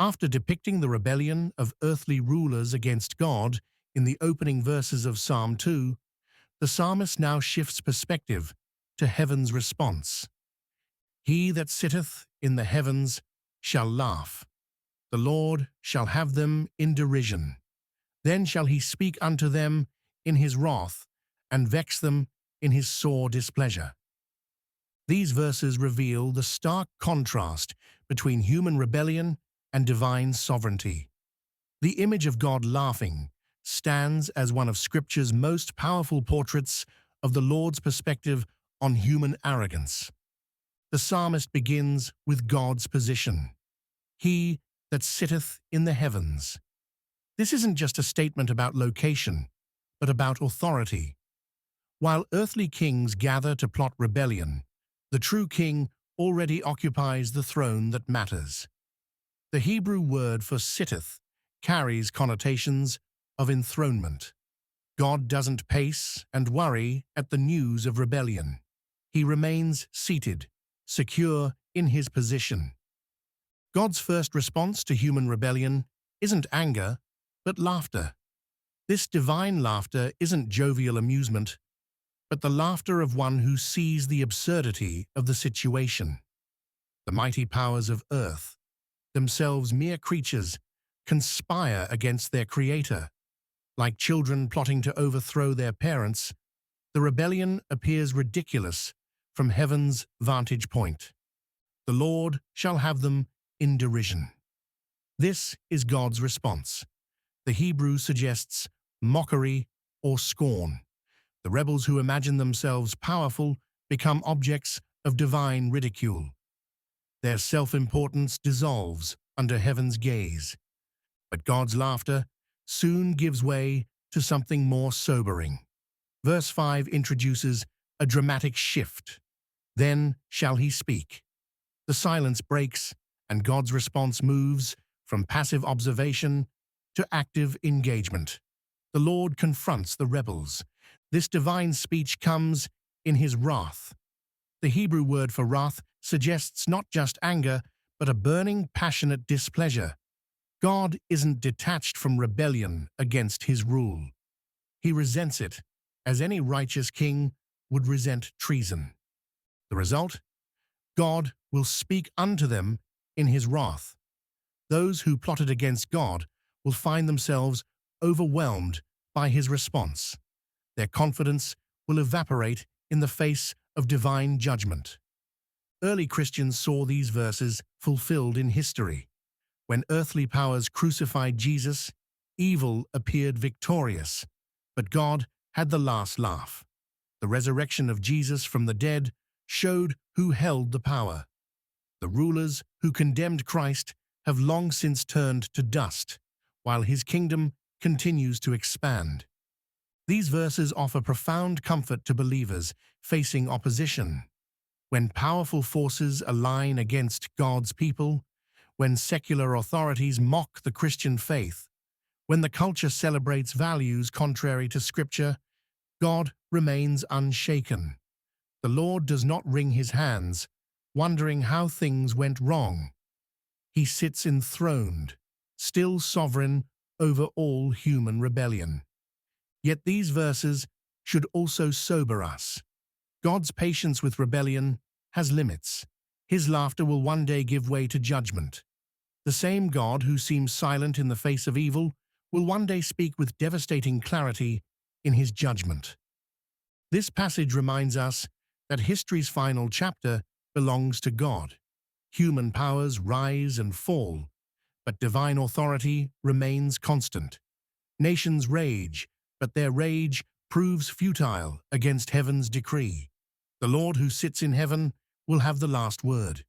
After depicting the rebellion of earthly rulers against God in the opening verses of Psalm 2, the psalmist now shifts perspective to heaven's response. He that sitteth in the heavens shall laugh. The Lord shall have them in derision. Then shall he speak unto them in his wrath, and vex them in his sore displeasure. These verses reveal the stark contrast between human rebellion and divine sovereignty. The image of God laughing stands as one of Scripture's most powerful portraits of the Lord's perspective on human arrogance. The psalmist begins with God's position. He that sitteth in the heavens. This isn't just a statement about location, but about authority. While earthly kings gather to plot rebellion, the true king already occupies the throne that matters. The Hebrew word for sitteth carries connotations of enthronement. God doesn't pace and worry at the news of rebellion. He remains seated, secure in his position. God's first response to human rebellion isn't anger, but laughter. This divine laughter isn't jovial amusement, but the laughter of one who sees the absurdity of the situation. The mighty powers of earth, themselves mere creatures, conspire against their Creator. Like children plotting to overthrow their parents, the rebellion appears ridiculous from heaven's vantage point. The Lord shall have them in derision. This is God's response. The Hebrew suggests mockery or scorn. The rebels who imagine themselves powerful become objects of divine ridicule. Their self-importance dissolves under heaven's gaze. But God's laughter soon gives way to something more sobering. Verse 5 introduces a dramatic shift. Then shall he speak. The silence breaks, and God's response moves from passive observation to active engagement. The Lord confronts the rebels. This divine speech comes in his wrath. The Hebrew word for wrath suggests not just anger, but a burning, passionate displeasure. God isn't detached from rebellion against his rule. He resents it, as any righteous king would resent treason. The result? God will speak unto them in his wrath. Those who plotted against God will find themselves overwhelmed by his response. Their confidence will evaporate in the face of divine judgment. Early Christians saw these verses fulfilled in history. When earthly powers crucified Jesus, evil appeared victorious, but God had the last laugh. The resurrection of Jesus from the dead showed who held the power. The rulers who condemned Christ have long since turned to dust, while his kingdom continues to expand. These verses offer profound comfort to believers facing opposition. When powerful forces align against God's people, when secular authorities mock the Christian faith, when the culture celebrates values contrary to Scripture, God remains unshaken. The Lord does not wring his hands, wondering how things went wrong. He sits enthroned, still sovereign over all human rebellion. Yet these verses should also sober us. God's patience with rebellion has limits. His laughter will one day give way to judgment. The same God who seems silent in the face of evil will one day speak with devastating clarity in his judgment. This passage reminds us that history's final chapter belongs to God. Human powers rise and fall, but divine authority remains constant. Nations rage, but their rage proves futile against heaven's decree. The Lord who sits in heaven will have the last word.